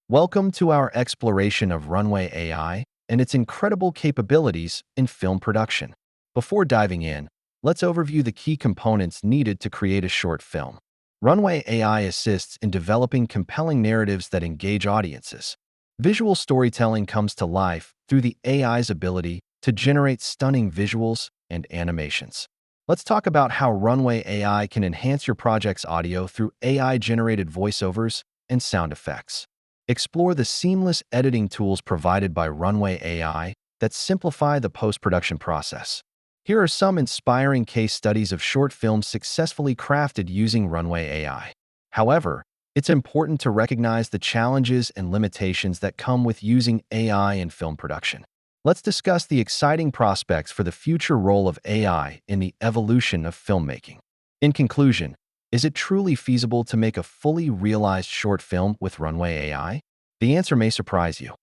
Welcome to our exploration of Runway AI and its incredible capabilities in film production. Before diving in, let's overview the key components needed to create a short film. Runway AI assists in developing compelling narratives that engage audiences. Visual storytelling comes to life through the AI's ability to generate stunning visuals and animations. Let's talk about how Runway AI can enhance your project's audio through AI-generated voiceovers and sound effects. Explore the seamless editing tools provided by Runway AI that simplify the post-production process. Here are some inspiring case studies of short films successfully crafted using Runway AI. However, it's important to recognize the challenges and limitations that come with using AI in film production. Let's discuss the exciting prospects for the future role of AI in the evolution of filmmaking. In conclusion, is it truly feasible to make a fully realized short film with Runway AI? The answer may surprise you.